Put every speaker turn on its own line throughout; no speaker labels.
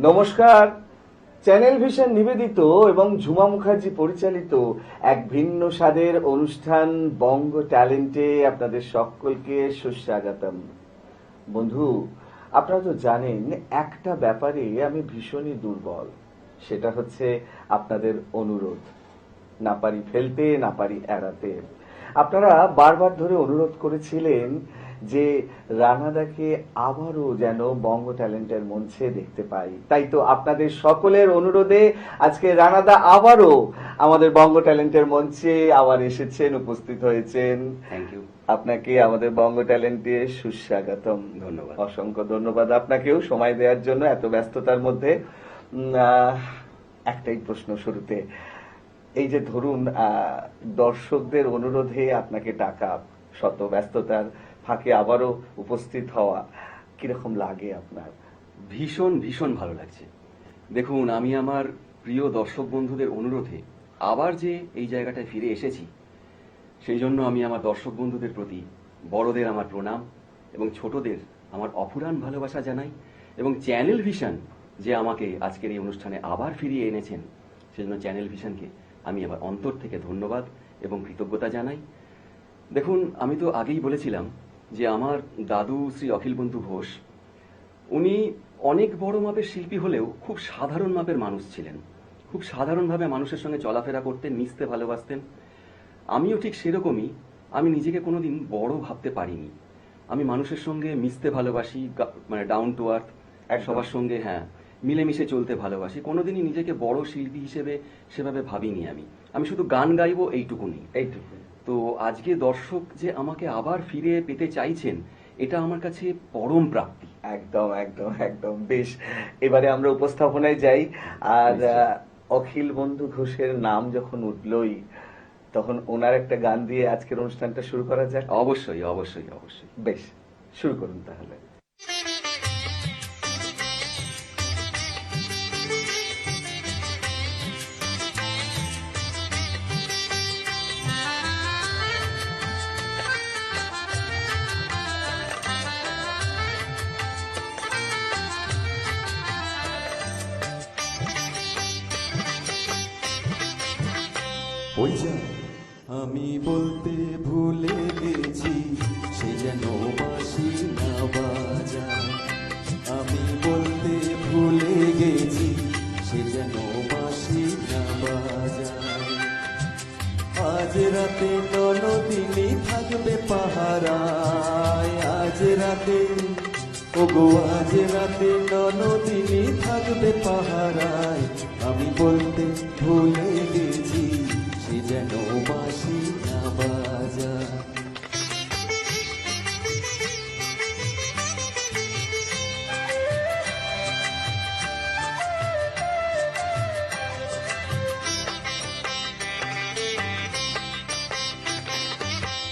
নমস্কার। Channel vision নিবেদিত এবং ঝুমা মুখার্জি পরিচালিত এক ভিন্ন স্বাদের অনুষ্ঠান বঙ্গ ট্যালেন্টে আপনাদের সকলকে সুস্বাগতম। বন্ধু, আপনারা তো জানেন একটা ব্যাপারে আমি ভীষণই দুর্বল, সেটা হচ্ছে আপনাদের অনুরোধ। না পারি ফেলতে, না পারি এড়াতে। আপনারা বারবার ধরে অনুরোধ করেছিলেন যে রানাদাকে আবারও যেন বঙ্গ ট্যালেন্টের মঞ্চে দেখতে পাই। তাই তো আপনাদের সকলের অনুরোধে আজকে রানাদা আবারও আমাদের বঙ্গ ট্যালেন্টের মঞ্চে আবার এসেছেন, উপস্থিত হয়েছেন।
Thank you.
আপনাকে আমাদের বঙ্গ ট্যালেন্টে সুস্বাগতম।
ধন্যবাদ।
অসংখ্য ধন্যবাদ আপনাকেও সময় দেওয়ার জন্য এত ব্যস্ততার মধ্যে। একটাই প্রশ্ন শুরুতে, এই যে ধরুন দর্শকদের অনুরোধে আপনাকে ডাকা, শত ব্যস্ততার ফাঁকে আবারও উপস্থিত হওয়া, কিরকম লাগে আপনার?
ভীষণ ভীষণ ভালো লাগছে। দেখুন, আমি আমার প্রিয় দর্শক বন্ধুদের অনুরোধে আবার যে এই জায়গাটায় ফিরে এসেছি, সেই জন্য আমি আমার দর্শক বন্ধুদের প্রতি বড়দের আমার প্রণাম এবং ছোটদের আমার অফুরান ভালোবাসা জানাই। এবং চ্যানেল ভিশন যে আমাকে আজকের এই অনুষ্ঠানে আবার ফিরিয়ে এনেছেন, সেজন্য চ্যানেল ভিশনকে আমি আমার অন্তর থেকে ধন্যবাদ এবং কৃতজ্ঞতা জানাই। দেখুন, আমি তো আগেই বলেছিলাম যে আমার দাদু শ্রী অখিল বন্ধু ঘোষ, উনি অনেক বড় মাপের শিল্পী হলেও খুব সাধারণ মাপের মানুষ ছিলেন। খুব সাধারণভাবে মানুষের সঙ্গে চলাফেরা করতেন, মিশতে ভালোবাসতেন। আমিও ঠিক সেরকমই। আমি নিজেকে কোনোদিন বড় ভাবতে পারিনি। আমি মানুষের সঙ্গে মিশতে ভালোবাসি, মানে ডাউন টু আর্থ, সবার সঙ্গে মিলেমিশে চলতে ভালোবাসি। কোনোদিনই নিজেকে বড় শিল্পী হিসেবে সেভাবে ভাবিনি। আমি শুধু গান গাইবো, এইটুকুনি। তো আজকে দর্শক যে আমাকে আবার ফিরে পেতে চাইছেন, এটা আমার কাছে পরম প্রাপ্তি।
একদম একদম একদম। বেশ, এবারে আমরা উপস্থাপনায় যাই। আর অখিল বন্ধু ঘোষের নাম যখন উঠলই, তখন ওনার একটা গান দিয়ে আজকের অনুষ্ঠানটা শুরু করা যাক।
অবশ্যই অবশ্যই অবশ্যই।
বেশ, শুরু করুন তাহলে।
ওই যা আমি বলতে ভুলে গেছি, সে যেন বাঁশি না বাজায়। আমি বলতে ভুলে গেছি, সে যেন বাঁশি না বাজায়। আজ রাতে ননদিনী থাকবে পাহারায়। আজ রাতে, ওগো আজ রাতে ননদিনী থাকবে পাহারায়। আমি বলতে ভুলে গেছি, সে যেন বাঁশি না বাজায়।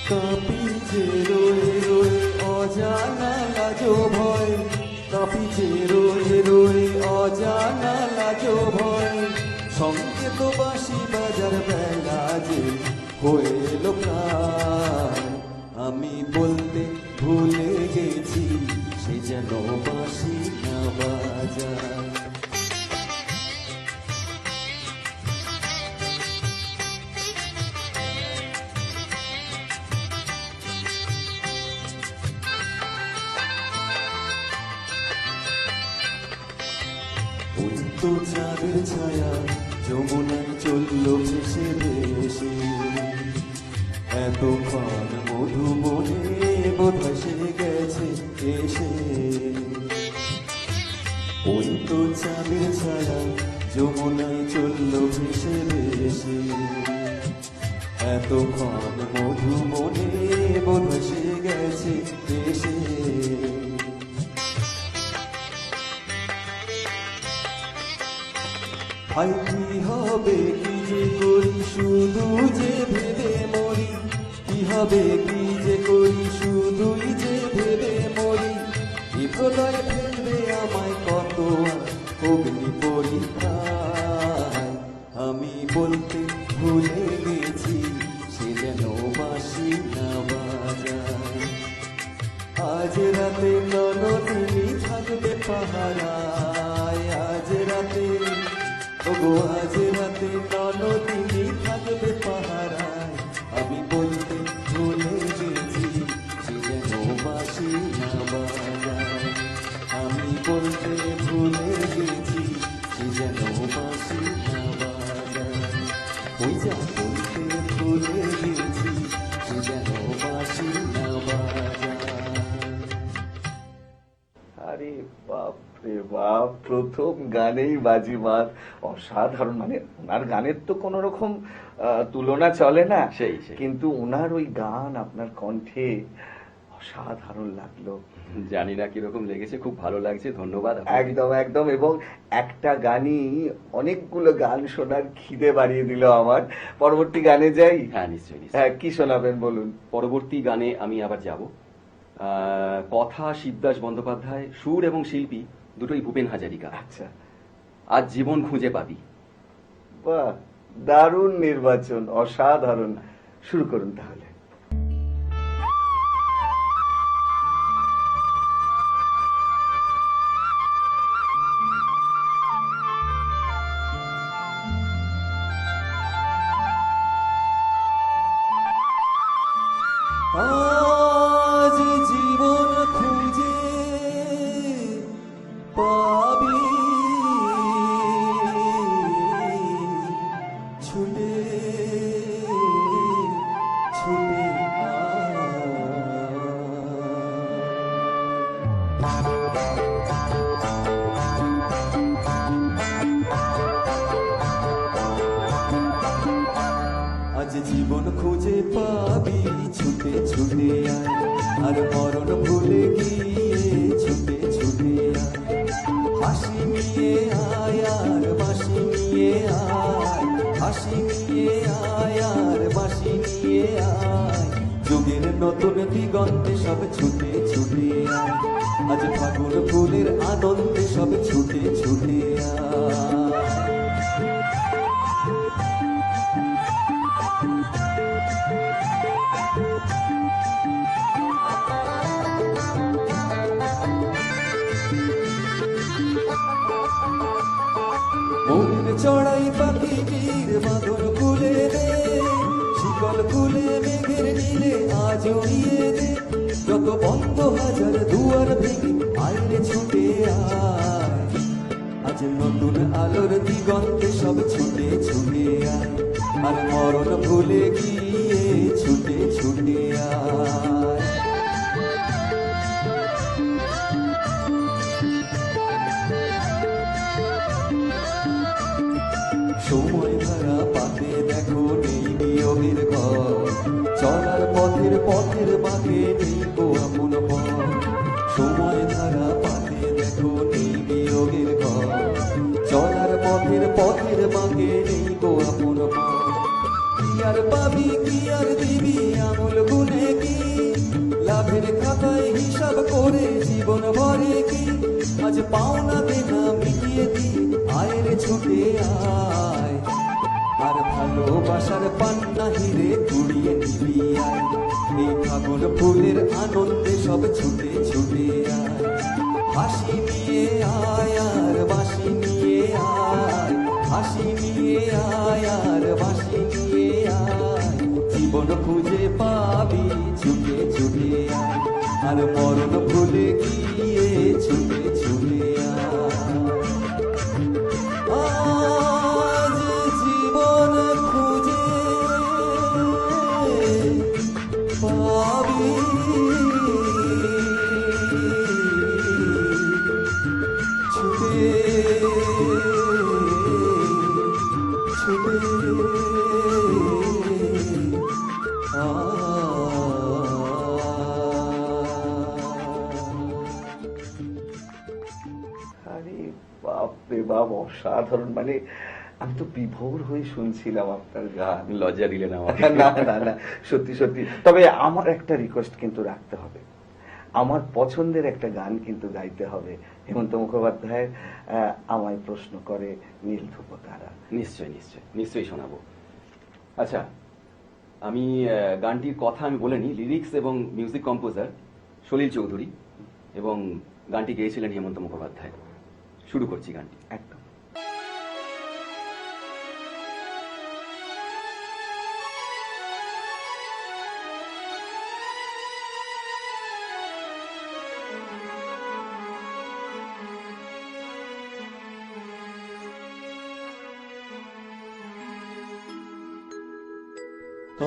কাঁপি যে রয়ে রয়ে অজানা লাজো ভয়। কাঁপি যে রয়ে রয়ে অজানা লাজো ভয়। সঙ্গে তো বাঁশি বাজার বেলা যে হয়ে এলো প্রায়। আমি বলতে ভুলে গেছি, সে যেন বাঁশি না বাজায়। ওই তো চাঁদের ছায়া যমুনায় চলল ভেসে ভেসে। এতক্ষণ মধুবনে বোধহয় সে গেছে এসে। ওই তো চাঁদের ছায়া যমুনায় চলল ভেসে ভেসে। এতক্ষণ মধুবনে বোধহয় সে গেছে এসে। ভাই কি হবে, কি যে করি, শুধু যে ভেবে মরি। কি হবে, কি যে করি, শুধুই যে ভেবে মরি। কি প্রলয় ফেলবে আমায় কত অগ্নি পরীক্ষায়। আমি বলতে ভুলে গেছি, সে যেন বাঁশি না বাজায়। আজ রাতে ননদিনী থাকবে পাহারায়। আজ ওগো আজ রাতে ননদিনী থাকবে পাহারায়, আমি বলতে ভুলে গেছি সে যেন বাঁশি না বাজায়, আমি বলতে ভুলে গেছি সে যেন বাঁশি না বাজায়, ওই যা বলতে ভুলে গেছি সে যেন বাঁশি না বাজায়।
আরে বাপ রে বাপ, প্রথম গানেই বাজিমাত, অসাধারণ। মানে ওনার গানের তো কোন রকম তুলনা চলে না,
সেই।
কিন্তু ওনার ওই গান আপনার কণ্ঠে অসাধারণ লাগলো।
জানি না কিরকম লেগেছে, খুব ভালো লাগছে, ধন্যবাদ আপনাকে।
একদম একদম, এবং একটা গানই অনেকগুলো গান শোনার খিদে বাড়িয়ে দিল আমার। পরবর্তী গানে যাই।
হ্যাঁ নিশ্চয়ই নিশ্চয়ই।
হ্যাঁ, কি শোনাবেন বলুন।
পরবর্তী গানে আমি আবার যাব। কথা শিবদাস বন্দ্যোপাধ্যায়, সুর এবং শিল্পী দুটোই ভূপেন হাজারিকা।
আচ্ছা,
আজ জীবন খুঁজে পাবি।
বাহ, দারুণ নির্বাচন, অসাধারণ। শুরু করুন তাহলে।
আজ জীবন খুঁজে পাবি, ছুটে ছুটে আজ জীবন খুঁজে পাবি, ছুটে ছুটে আয়, আর মরণ ভুলে গিয়ে ছুটে ছুটে আয়, হাসি নিয়ে আয় আর বাঁশি নিয়ে আয়, হাসি নিয়ে আয় আর বাঁশি নিয়ে আয়, যুগের নতুন দিগন্তে সব ছুটে ছুটে আয়, আজ ফাগুন ফুলের আনন্দে সব ছুটে ছুটে আয়। মনের চড়াই পাখিটির বাঁধন খুলে দে, শিকল খুলে মেঘের নীলে আজ উড়িয়ে দে, যত বন্ধ হাজার দুয়ার ভেঙে আইরে ছুটে আয়, আজ নতুন আলোর দিগন্তে সব ছুটে ছুটে আয়, আর মরণ ভুলে গিয়ে ছুটে ছুটে আয়। সময় ধারা পাতে দেখো নেই বিয়োগের ঘর, চলার পথের বাঁকে নেই গো আপন পথ, সময় ধারা পাতে দেখো নেই বিয়োগের ঘর, চলার পথের বাঁকে নেই গো আপন পথ, কি আর পাবি কি আর দিবি আমূল গুনে কি, লাভের খাতায় হিসাব করে জীবন ভরে কি, আজ পাওনা দেনা মিটিয়ে দি আয়ের ছুটে আয়, আর ভালোবাসার পান্না হিরে কুড়িয়ে নিবি আয়, এই ফাগুন ফুলের আনন্দে সব ছুটে ছুটে আয়, হাসি নিয়ে আয় আর বাঁশি নিয়ে আয়, হাসি নিয়ে আয় আর বাঁশি নিয়ে আয়, জীবন খুঁজে পাবি ছুটে ছুটে আয়, আর মরণ ভুলে গিয়ে ছুটে ছুটে আয়। আজ জীবন খুঁজে পাবি, ছুটে ছুটে
আরে বাপ রে বাপ, অসাধারণ। মানে আমি তো বিভোর হয়ে শুনছিলাম আপনার গান।
লজ্জা দিলেন আমাকে।
না না না, সত্যি সত্যি। তবে আমার একটা রিকোয়েস্ট কিন্তু রাখতে হবে, আমার পছন্দের একটা গান কিন্তু গাইতে হবে। হেমন্ত মুখোপাধ্যায়ের আমায় প্রশ্ন করে নীল ধূপ তারা।
নিশ্চয়ই নিশ্চয়ই নিশ্চয়ই শোনাবো। আচ্ছা, আমি গানটির কথা আমি বলে নিই। লিরিক্স এবং মিউজিক কম্পোজার সলিল চৌধুরী এবং গানটি গেয়েছিলেন হেমন্ত মুখোপাধ্যায়। শুরু করছি গানটি।
একদম।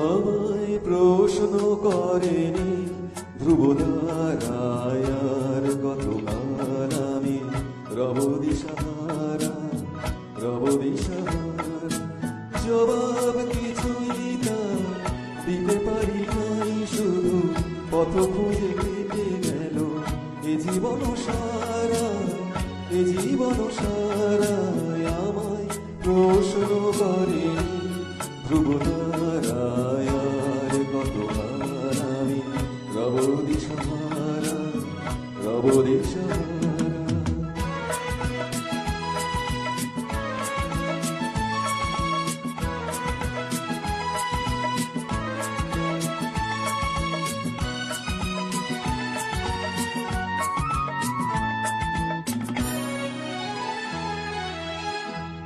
আমায় প্রশ্ন করেনি ধ্রুবতারায়ার গতকাল আমি রব দিশাহারা জবাব কিছুই তার দিতে পারি নাই, শুধু পথ খুঁজে কেটে গেল এ জীবন সারা আমায় প্রশ্ন করেনি ধ্রুবতারায়ার গতকাল আমি রব দিশাহারা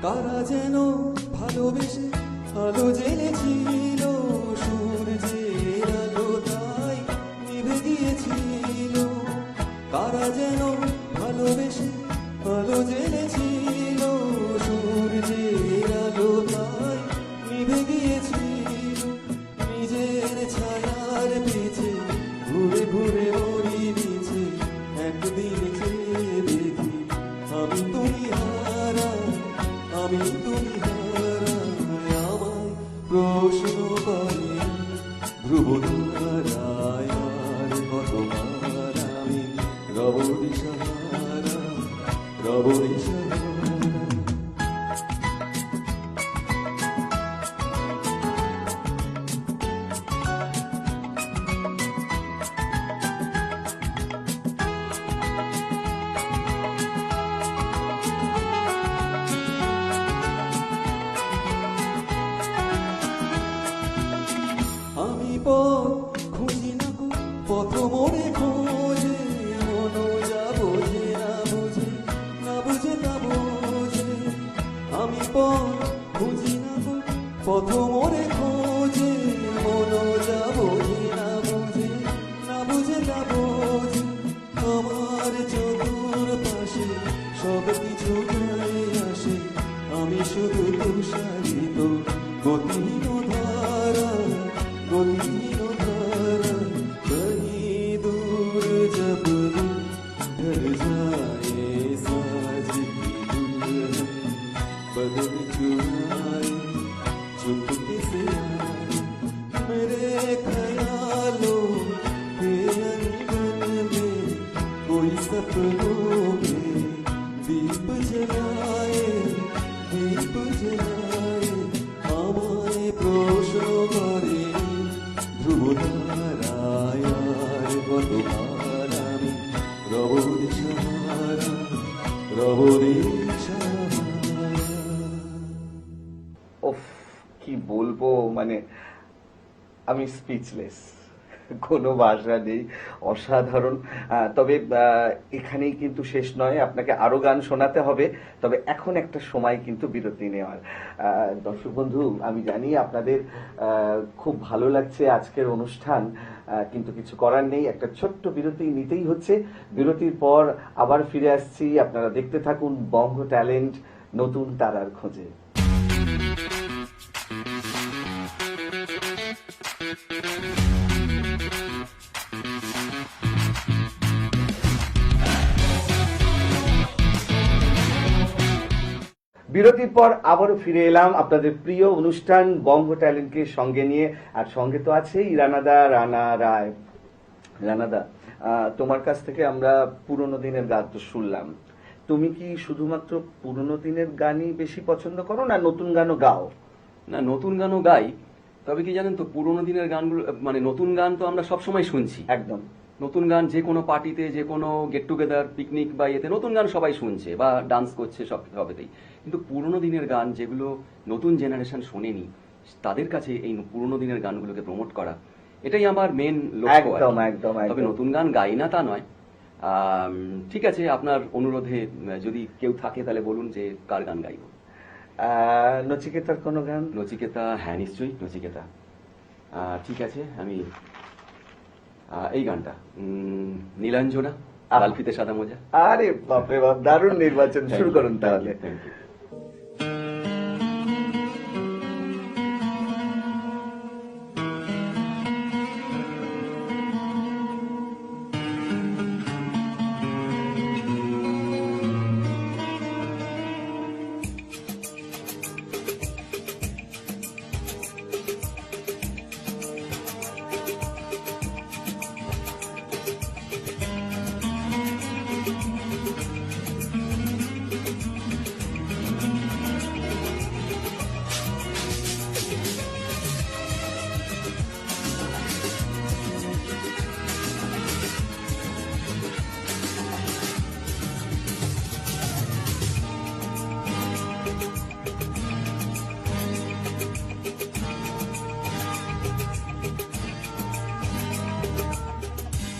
কারা যেন ভালোবেসে আলো জেনেছিল, সূর্যের আলো তাই নিভে গিয়েছিল। কারা যেন ভালোবেসে আলো জেনেছিল, সূর্যের আলো তাই নিভে গিয়েছিল। নিজের ছায়ার পিছে ঘুরে ঘুরে মরি নিচে, একদিন চেয়ে দেখি আমি তুমি হারা, আমায় প্রশ্ন করে ধ্রুবতারায়ার গতকাল আমি রব দিশাহারা আমি পথ খুঁজি না গো, পথ মোরে খোঁজে, মন যা বোঝে না বুঝে তা বোঝে। আমি পথ খুঁজি না গো, পথ মোরে খোঁজে, মন যা বোঝে না বুঝে তা বোঝে। আমার চতুর পাশে সব কিছু গায়ে আসে, আমি শুধু তুষারিত গতিহীন ধারা, कहीं दूर जब ढल जाए साज की दुल्हन, बदन चुराए चुपके से आए मेरे ख्यालों के अंगन में, कोई सपनों में दीप जलाए আমায় প্রশ্ন করে ধ্রুবতারায়ার গতকাল আমি রব দিশাহারা
ওফ, কি বলবো, মানে আমি স্পিচলেস, কোনো ভাষা নেই, অসাধারণ। তবে এখানেই কিন্তু শেষ নয়, আপনাকে আরো গান শোনাতে হবে। তবে এখন একটা সময় কিন্তু বিরতি নেওয়ার। দর্শক বন্ধু, আমি জানি আপনাদের খুব ভালো লাগছে আজকের অনুষ্ঠান, কিন্তু কিছু করার নেই, একটা ছোট্ট বিরতি নিতেই হচ্ছে। বিরতির পর আবার ফিরে আসছি, আপনারা দেখতে থাকুন বঙ্গ ট্যালেন্ট, নতুন তারার খোঁজে। বিরতির পর আবারও ফিরে এলাম আপনাদের প্রিয় অনুষ্ঠান বঙ্গ ট্যালেন্টকে সঙ্গে নিয়ে, আর সঙ্গে তো আছেই রানা রায়। রানাদা, তোমার কাছ থেকে আমরা পুরোনো দিনের গান তো শুনলাম, তুমি কি শুধুমাত্র পুরোনো দিনের গানই বেশি পছন্দ করো, না নতুন গানও গাও?
না, নতুন গানও গাই, তবে কি জানেন তো, পুরোনো দিনের গানগুলো মানে নতুন গান তো আমরা সবসময় শুনছি,
একদম
নতুন গান যে কোনো পার্টিতে, যে কোনো গেট টুগেদার, পিকনিক বা ইয়েতে নতুন গান সবাই শুনছে বা ডান্স করছে সবেতেই। কিন্তু পুরোনো দিনের গান যেগুলো নতুন জেনারেশন শোনেনি, তাদের কাছে এই পুরোনো দিনের গানগুলোকে প্রমোট করা, এটাই আমার মেন লক্ষ্য। তবে নতুন গান গাই না তা নয়। ঠিক আছে, আপনার অনুরোধে যদি কেউ থাকে তাহলে বলুন যে কার গান গাইব।
নচিকেতার কোনো গান?
নচিকেতা, হ্যাঁ নিশ্চয়ই নচিকেতা। ঠিক আছে, আমি এই গানটা, নীলাঞ্জনা, লাল ফিতে সাদা মোজা।
আরে বাপরে বাপ, দারুণ নির্বাচন, শুরু করুন তাহলে।
Thank you.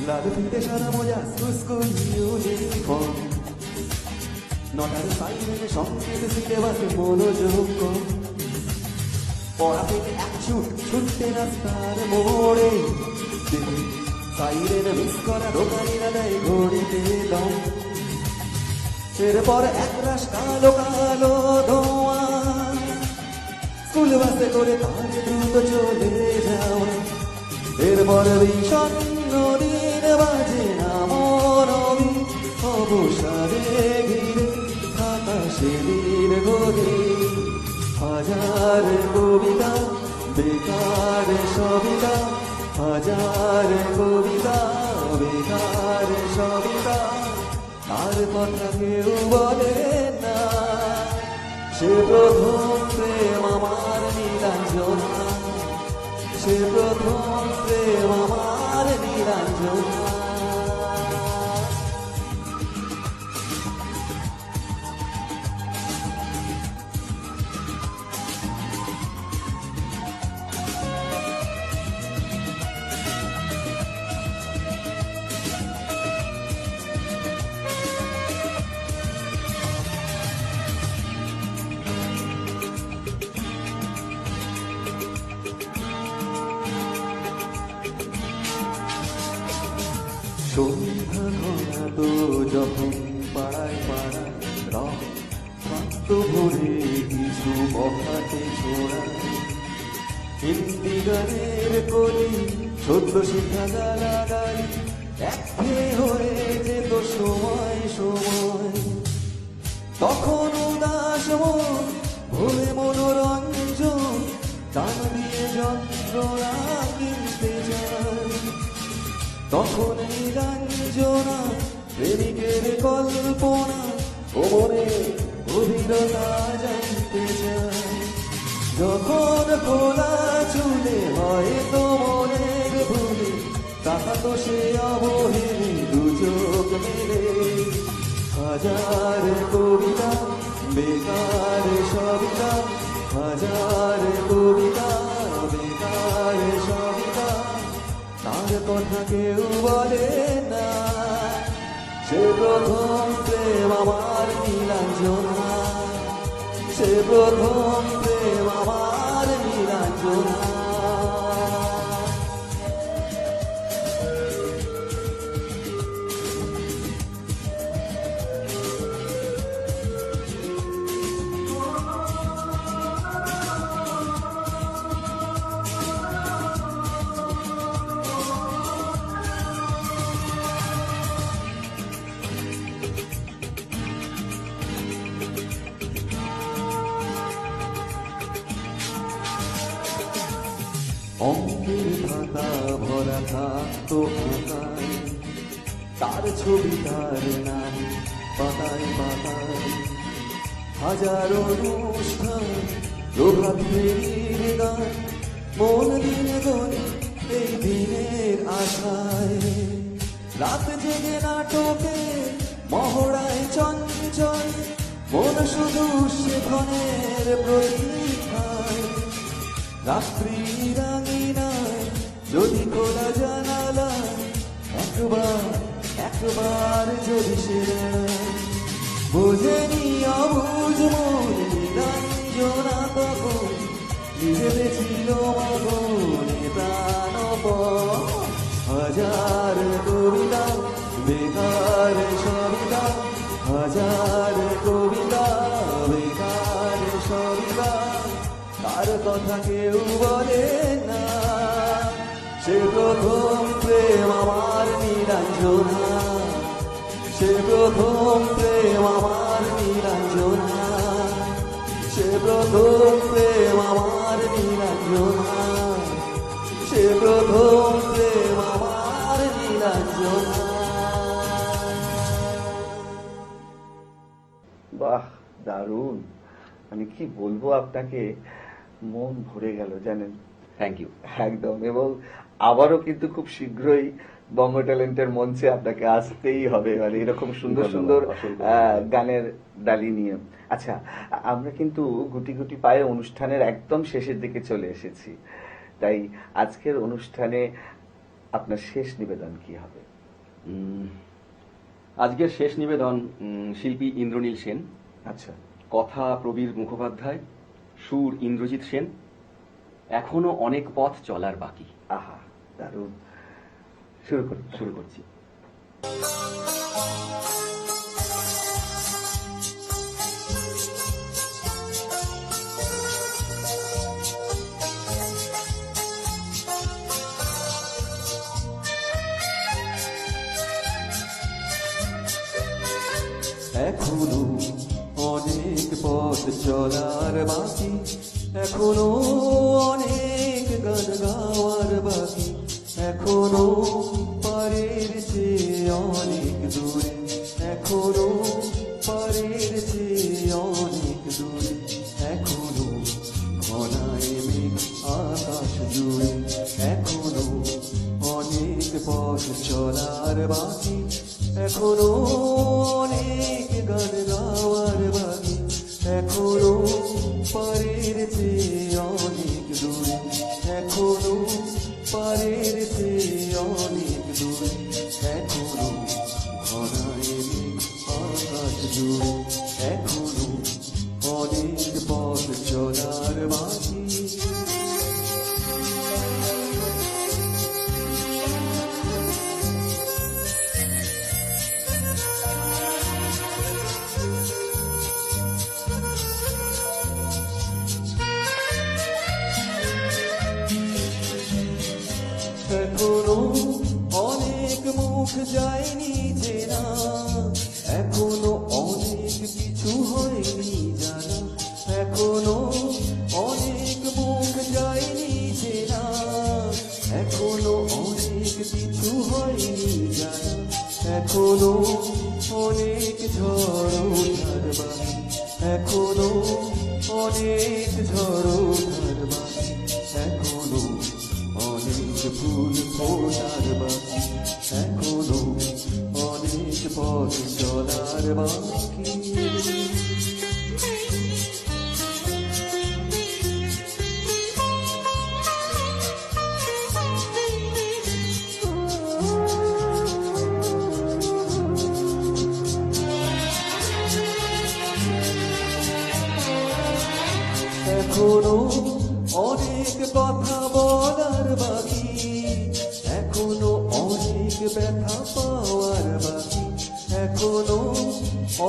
লাল ফিতে সারা মজা স্কুল ইউনিফর্ম, নটার সাইরেনে সংকেত সিটে বাসে মনোযোগ কম। পড়া পেতে এক ছুটতে রাস্তার মোড়ে, সাইরেন মিস করা দোকানিরা দেয় ঘড়িতে দম। এরপর একরাশ কালো কালো ধোঁয়া, স্কুল বাসে করে তার দ্রুত চলে যাওয়া। এরপর বিষণ্ণ দিন বাজে না মরবি, অবসাদে ঘিরে থাকা সেদিন ঘরে। হাজার কবিতা বেকার সবিতা, হাজার কবিতা বেকার সবিতা, তার কথা কেউ বলে না। সে প্রথম প্রেম আমার নীলাঞ্জনা, সে প্রথম প্রেম আমার নীলাঞ্জনা। সন্ধ্যা ঘনা তো যখন পাড়ায় পাড়ায় রক্ত ভরে কিছু বখাতে ছোড়ায়। হিন্দি গানের কলি সদ্য শিখা গালাগালি, একঘেয়ে হয়ে যেত সময় সময়। তখন উদাস মন ভুলে মনোরঞ্জন, টান দিয়ে যন্ত্রণা কিনতে যায়। তখন নীলাঞ্জনা প্রেমিকের কল্পনা, ও মনে গভীরতা জানতে চায়। যখন খোলা চুলে হয়তো মনের ভুলে, তাকাতো সে অবহেলে দু চোখ মেলে। হাজার কবিতা বেকার সবিতা, হাজার কবিতা বেকার সবিতা, তার কথা কেউ বলে না। সে প্রথম প্রেম আমার নীলাঞ্জনা, সে প্রথম প্রেম আমার নীলাঞ্জনা। অঙ্কের খাতা ভরা থাকতো আঁকায়, তার ছবি তার নাম পাতায় পাতায়। হাজার অনুষ্ঠান প্রভাত ফেরির গান, মন দিন গনে এই দিনের আশায়। রাত জেগে নাটকে মহড়ায় চঞ্চল, মন শুধু সেখানের প্রতীক্ষায়। রাত্রি রাঙিনায় যদি খোলা জানালা, একবার যদি সে বোঝেনি অবুঝ মন নীলাঞ্জনা, তখন নিজেতে ছিল মগনে প্রাণপণ। হাজার কবিতা বেকার সবিতা, হাজার কবিতা বেকার সবিতা, তার কথা কেউ বলে না। সে প্রথম প্রেম আমার নীলাঞ্জনা, সে প্রথম প্রেম আমার নীলাঞ্জনা, সে প্রথম প্রেম আমার নীলাঞ্জনা, সে প্রথম প্রেম আমার নীলাঞ্জনা।
বাহ, দারুণ! আমি কি বলবো আপনাকে, মন ভরে গেল জানেন।
Thank you.
একদম। এবং আবারও কিন্তু খুব শীঘ্রই বঙ্গ ট্যালেন্টের মঞ্চে আপনাকে আসতেই হবে, মানে এরকম সুন্দর সুন্দর গানের ডালি নিয়ে। আচ্ছা, আমরা কিন্তু গুটি গুটি পায়ে অনুষ্ঠানের একদম শেষের দিকে চলে এসেছি, তাই আজকের অনুষ্ঠানে আপনার শেষ নিবেদন কি হবে?
উম, আজকের শেষ নিবেদন শিল্পী ইন্দ্রনীল সেন,
আচ্ছা,
কথা প্রবীর মুখোপাধ্যায়, সুর ইন্দ্রজিৎ সেন। এখনো অনেক পথ চলার বাকি।
আহা, দারুণ। শুরু করি।
শুরু করছি।
এখনো অনেক পথ চলার বাকি, এখনো অনেক গান গাওয়ার বাকি, এখনো পারের চেয়ে অনেক দূরে, এখনো পারের চেয়ে অনেক দূরে, এখনো ঘনায় মেঘ আকাশ জুড়ে, এখনো অনেক পথ চলার বাকি, এখনো অনেক গান গাওয়ার বাকি, এখনো পারের চেয়ে অনেক দূরে, এখনো পারের চেয়ে অনেক দূরে, এখনো ঘনায় মেঘ আকাশ জুড়ে, এখনো অনেক পথ চলার বাকি। এখনো অনেক মুখ যায়নি চেনা, এখনো অনেক কিছু হয়নি জানা, এখনো অনেক মুখ যায়নি চেনা, এখনো অনেক কিছু হয়নি জানা, এখনো অনেক ঝড় ওঠার বাকি, এখনো অনেক ঝড় ওঠার বাকি, এখনো অনেক ফুল ফোটার বাকি, এখনো অনেক পথ চলার বাকি। এখনো অনেক কথা বলার বাকি, এখনো অনেক ব্যথা পাওয়ার বাকি, এখনো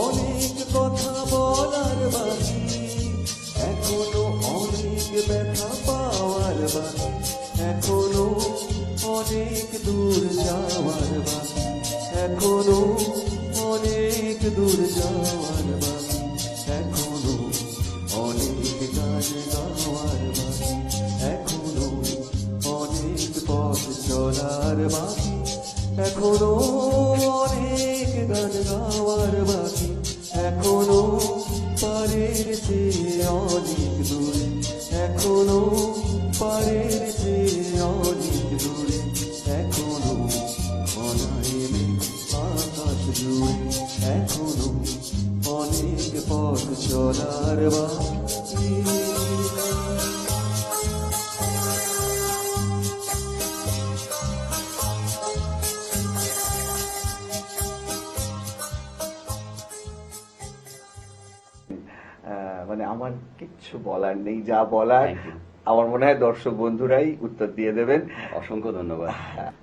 অনেক কথা বলার বাকি, এখনো অনেক ব্যথা পাওয়ার বাকি, এখনো অনেক দূর যাওয়ার বাকি, এখনো অনেক দূর যাওয়ার বাকি, এখনো অনেক গান গাওয়ার বাকি, এখনো অনেক পথ চলার বাকি, এখনো অনেক গান গাওয়ার বাকি, এখনো পারের চেয়ে অনেক দূরে, এখনো পারের চেয়ে অনেক দূরে, এখনো ঘনায় মেঘ আকাশ জুড়ে, এখনো অনেক পথ চলার বাকি।
মানে আমার কিচ্ছু বলার নেই, যা বলার
Thank you.
আমার মনে হয় দর্শক বন্ধুরাই উত্তর দিয়ে দেবেন।
অসংখ্য ধন্যবাদ।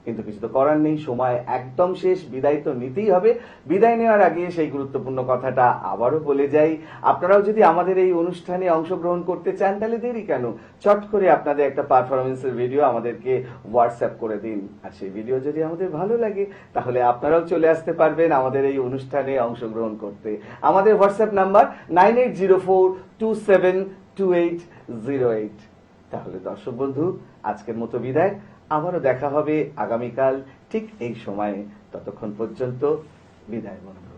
কিন্তু কিছু তো করার নেই, সময় একদম শেষ, বিদায় তো নিতেই হবে। বিদায় নেওয়ার আগে সেই গুরুত্বপূর্ণ কথাটা আবারও বলে যাই, আপনারাও যদি আমাদের এই অনুষ্ঠানে অংশগ্রহণ করতে চান তাহলে দেরি কেন, চট করে আপনাদের একটা পারফরমেন্সের ভিডিও আমাদেরকে হোয়াটসঅ্যাপ করে দিন। আর সেই ভিডিও যদি আমাদের ভালো লাগে তাহলে আপনারাও চলে আসতে পারবেন আমাদের এই অনুষ্ঠানে অংশগ্রহণ করতে। আমাদের হোয়াটসঅ্যাপ নাম্বার 9804272808। তাহলে দর্শক বন্ধু, আজকের মতো বিদায়, আবারও দেখা হবে আগামীকাল ঠিক এই সময়ে। ততক্ষণ পর্যন্ত বিদায় বন্ধু।